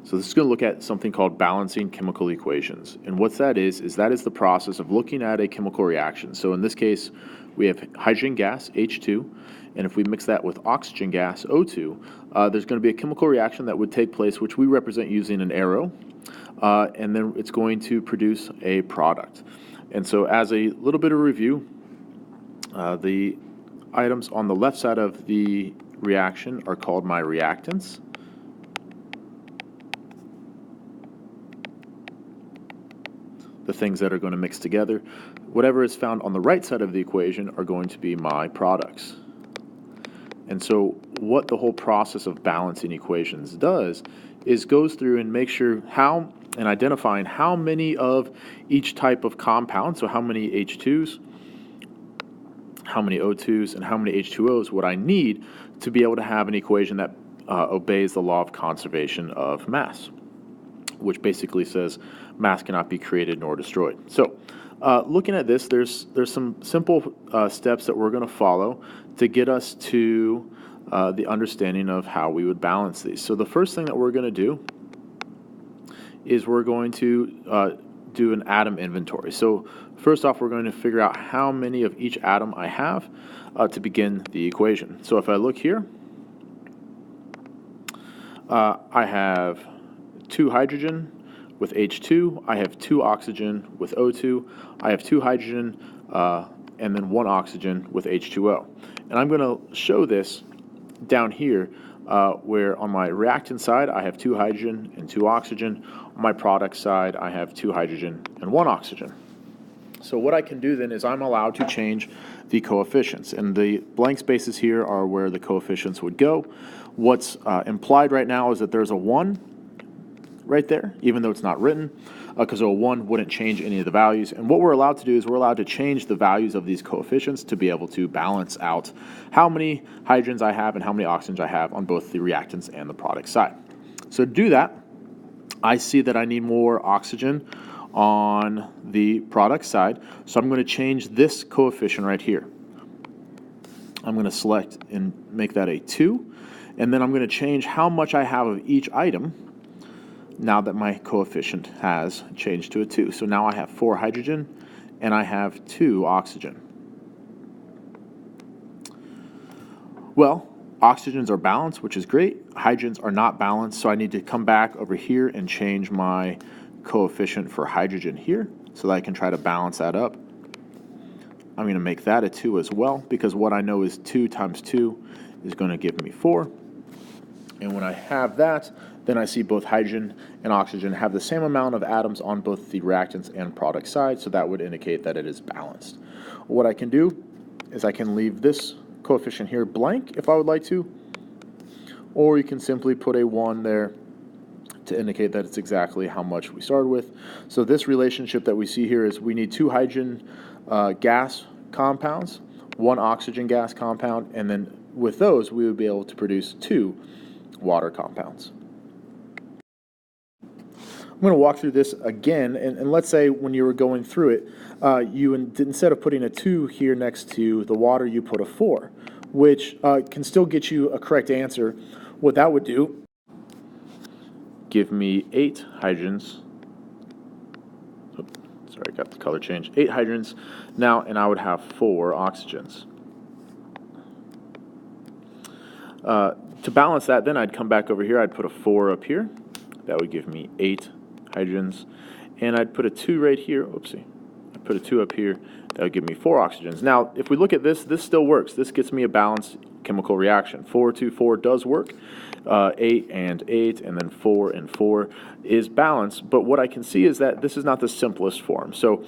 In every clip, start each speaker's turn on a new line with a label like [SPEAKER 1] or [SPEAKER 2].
[SPEAKER 1] So this is going to look at something called balancing chemical equations. And what that is the process of looking at a chemical reaction. So in this case, we have hydrogen gas, H2, and if we mix that with oxygen gas, O2, there's going to be a chemical reaction that would take place, which we represent using an arrow, and then it's going to produce a product. And so as a little bit of review, the items on the left side of the reaction are called my reactants. The things that are going to mix together. Whatever is found on the right side of the equation are going to be my products. And so what the whole process of balancing equations does is goes through and makes sure how and identifying how many of each type of compound, so how many H2s, how many O2s, and how many H2Os would I need to be able to have an equation that obeys the law of conservation of mass, which basically says mass cannot be created nor destroyed. So looking at this, there's some simple steps that we're going to follow to get us to the understanding of how we would balance these. So the first thing that we're going to do is we're going to do an atom inventory. So first off, we're going to figure out how many of each atom I have to begin the equation. So if I look here, I have 2 hydrogen with H2, I have 2 oxygen with O2, I have 2 hydrogen, and then 1 oxygen with H2O. And I'm going to show this down here where on my reactant side I have 2 hydrogen and 2 oxygen. On my product side I have 2 hydrogen and 1 oxygen. So what I can do then is I'm allowed to change the coefficients, and the blank spaces here are where the coefficients would go. What's implied right now is that there's a 1 right there, even though it's not written, because a 1 wouldn't change any of the values. And what we're allowed to do is we're allowed to change the values of these coefficients to be able to balance out how many hydrogens I have and how many oxygens I have on both the reactants and the product side. So to do that, I see that I need more oxygen on the product side, so I'm going to change this coefficient right here. I'm going to select and make that a 2, and then I'm going to change how much I have of each item now that my coefficient has changed to a 2. So now I have 4 hydrogen and I have 2 oxygen. Well, oxygens are balanced, which is great. Hydrogens are not balanced, so I need to come back over here and change my coefficient for hydrogen here so that I can try to balance that up. I'm going to make that a 2 as well, because what I know is 2 times 2 is going to give me 4. And when I have that, then I see both hydrogen and oxygen have the same amount of atoms on both the reactants and product side, so that would indicate that it is balanced. What I can do is I can leave this coefficient here blank if I would like to, or you can simply put a 1 there to indicate that it's exactly how much we started with. So this relationship that we see here is we need 2 hydrogen gas compounds, 1 oxygen gas compound, and then with those we would be able to produce 2 water compounds. I'm going to walk through this again, and let's say when you were going through it, instead of putting a 2 here next to the water, you put a 4, which can still get you a correct answer. What that would do, give me 8 hydrogens. Sorry, I got the color changed. 8 hydrogens now, and I would have 4 oxygens. To balance that, then I'd come back over here, I'd put a 4 up here. That would give me 8 hydrogens. And I'd put a 2 right here. Oopsie. I'd put a 2 up here. That would give me 4 oxygens. Now, if we look at this, this still works. This gets me a balanced chemical reaction. 4, 2, 4 does work. 8 and 8, and then 4 and 4 is balanced. But what I can see is that this is not the simplest form. So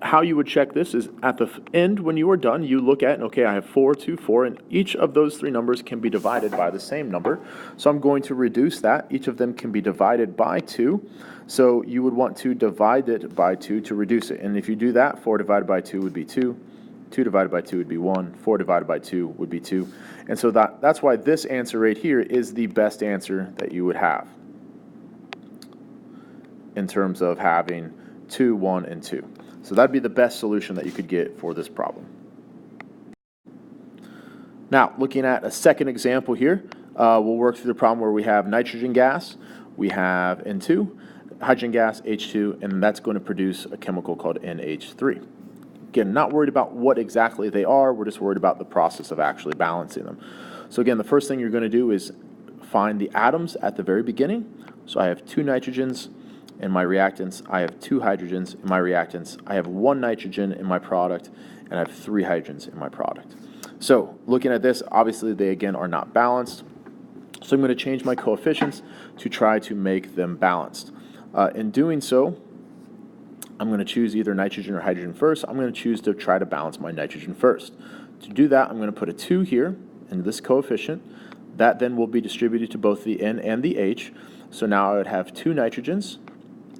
[SPEAKER 1] how you would check this is at the end, when you are done, you look at, okay, I have 4, 2, 4, and each of those 3 numbers can be divided by the same number. So I'm going to reduce that. Each of them can be divided by 2. So you would want to divide it by 2 to reduce it. And if you do that, 4 divided by 2 would be 2. 2 divided by 2 would be 1. 4 divided by 2 would be 2. And so that's why this answer right here is the best answer that you would have in terms of having 2, 1, and 2. So that'd be the best solution that you could get for this problem. Now, looking at a second example here, we'll work through the problem where we have nitrogen gas, we have N2, hydrogen gas, H2, and that's going to produce a chemical called NH3. Again, not worried about what exactly they are, we're just worried about the process of actually balancing them. So again, the first thing you're going to do is find the atoms at the very beginning. So I have 2 nitrogens in my reactants, I have 2 hydrogens in my reactants, I have 1 nitrogen in my product, and I have 3 hydrogens in my product. So looking at this, obviously they again are not balanced. So I'm going to change my coefficients to try to make them balanced. In doing so, I'm going to choose either nitrogen or hydrogen first. I'm going to choose to try to balance my nitrogen first. To do that, I'm going to put a 2 here in this coefficient. That then will be distributed to both the N and the H. So now I would have 2 nitrogens,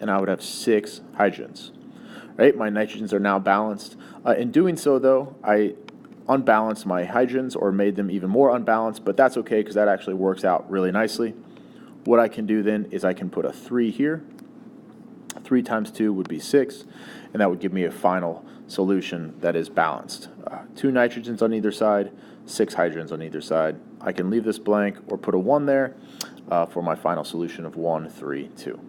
[SPEAKER 1] and I would have 6 hydrogens. Right? My nitrogens are now balanced. In doing so, though, I unbalanced my hydrogens or made them even more unbalanced, but that's okay because that actually works out really nicely. What I can do then is I can put a 3 here. 3 times 2 would be 6, and that would give me a final solution that is balanced. 2 nitrogens on either side, 6 hydrogens on either side. I can leave this blank or put a 1 there for my final solution of 1, 3, 2.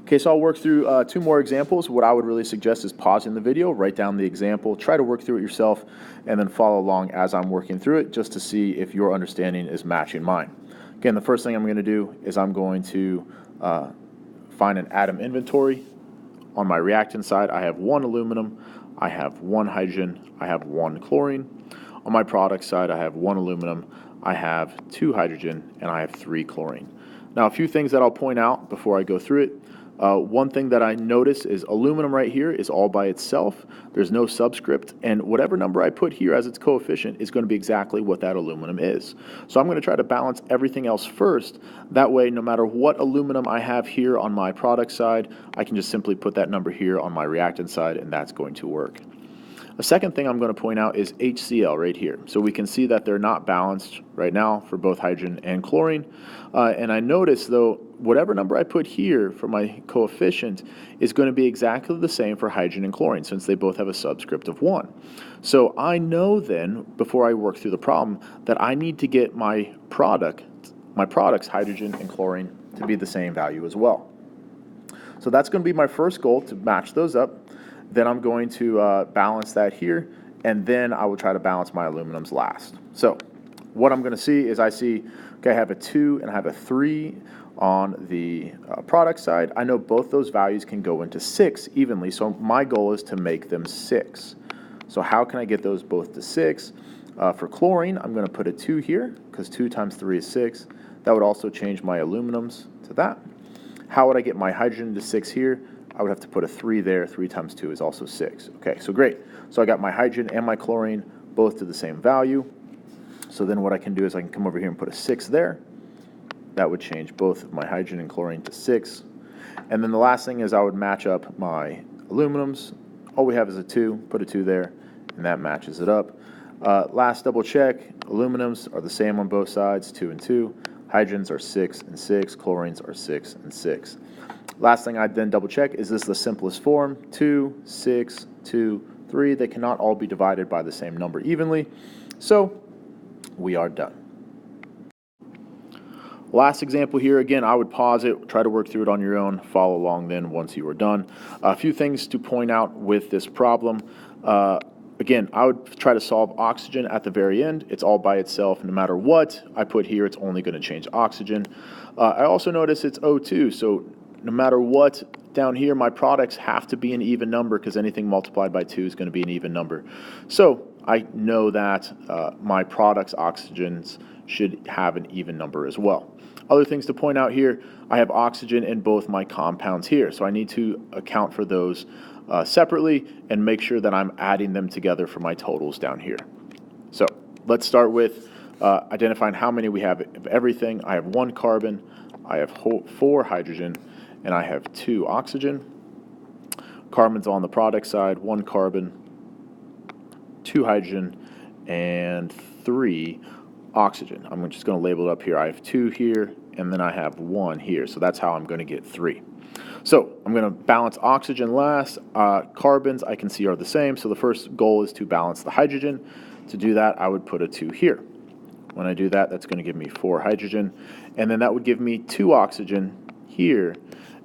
[SPEAKER 1] Okay, so I'll work through 2 more examples. What I would really suggest is pausing the video, write down the example, try to work through it yourself, and then follow along as I'm working through it just to see if your understanding is matching mine. Again, the first thing I'm going to do is I'm going to find an atom inventory. On my reactant side, I have 1 aluminum, I have 1 hydrogen, I have 1 chlorine. On my product side, I have 1 aluminum, I have 2 hydrogen, and I have 3 chlorine. Now, a few things that I'll point out before I go through it. One thing that I notice is aluminum right here is all by itself. There's no subscript, and whatever number I put here as its coefficient is going to be exactly what that aluminum is. So I'm going to try to balance everything else first. That way, no matter what aluminum I have here on my product side, I can just simply put that number here on my reactant side, and that's going to work. A second thing I'm going to point out is HCl right here. So we can see that they're not balanced right now for both hydrogen and chlorine. And I notice, though, whatever number I put here for my coefficient is going to be exactly the same for hydrogen and chlorine since they both have a subscript of 1. So I know then, before I work through the problem, that I need to get my products, hydrogen and chlorine, to be the same value as well. So that's going to be my first goal, to match those up. Then I'm going to balance that here, and then I will try to balance my aluminums last. So what I'm going to see is I have a 2 and I have a 3 on the product side. I know both those values can go into 6 evenly, so my goal is to make them 6. So how can I get those both to 6? For chlorine, I'm going to put a 2 here, because 2 times 3 is 6. That would also change my aluminums to that. How would I get my hydrogen to 6 here? I would have to put a 3 there. 3 times 2 is also 6. Okay, so great. So I got my hydrogen and my chlorine both to the same value. So then what I can do is I can come over here and put a 6 there. That would change both of my hydrogen and chlorine to 6. And then the last thing is I would match up my aluminums. All we have is a 2. Put a 2 there, and that matches it up. Last double check. Aluminums are the same on both sides, 2 and 2. Hydrogens are 6 and 6. Chlorines are 6 and 6. Last thing I'd then double check, is this the simplest form? 2, 6, 2, 3. They cannot all be divided by the same number evenly. So we are done. Last example here, again, I would pause it, try to work through it on your own, follow along then once you are done. A few things to point out with this problem. Again, I would try to solve oxygen at the very end. It's all by itself. No matter what I put here, it's only going to change oxygen. I also notice it's O2, so no matter what down here, my products have to be an even number because anything multiplied by 2 is going to be an even number. So I know that my products' oxygens should have an even number as well. Other things to point out here, I have oxygen in both my compounds here, so I need to account for those separately and make sure that I'm adding them together for my totals down here. So let's start with identifying how many we have of everything. I have 1 carbon, I have 4 hydrogen, and I have 2 oxygen. Carbon's on the product side, 1 carbon, 2 hydrogen, and 3 oxygen. I'm just going to label it up here. I have 2 here, and then I have 1 here. So that's how I'm going to get 3. So I'm going to balance oxygen last. Carbons I can see are the same. So the first goal is to balance the hydrogen. To do that, I would put a 2 here. When I do that, that's going to give me 4 hydrogen, and then that would give me 2 oxygen here.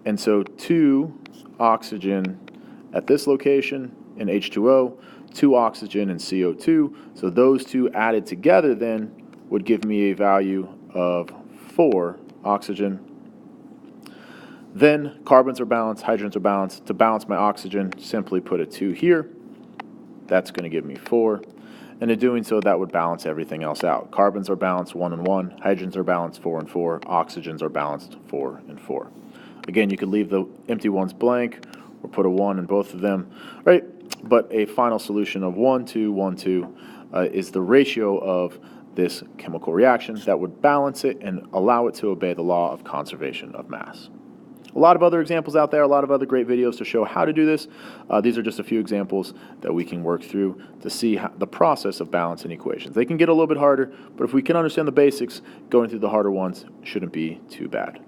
[SPEAKER 1] And so 2 oxygen at this location in H2O, 2 oxygen and CO2. So those two added together then would give me a value of 4 oxygen. Then carbons are balanced, hydrogens are balanced. To balance my oxygen, simply put a 2 here. That's going to give me 4. And in doing so, that would balance everything else out. Carbons are balanced 1 and 1, hydrogens are balanced 4 and 4, oxygens are balanced 4 and 4. Again, you could leave the empty ones blank or put a 1 in both of them, right? But a final solution of 1, 2, 1, 2 is the ratio of this chemical reaction that would balance it and allow it to obey the law of conservation of mass. A lot of other examples out there, a lot of other great videos to show how to do this. These are just a few examples that we can work through to see the process of balancing equations. They can get a little bit harder, but if we can understand the basics, going through the harder ones shouldn't be too bad.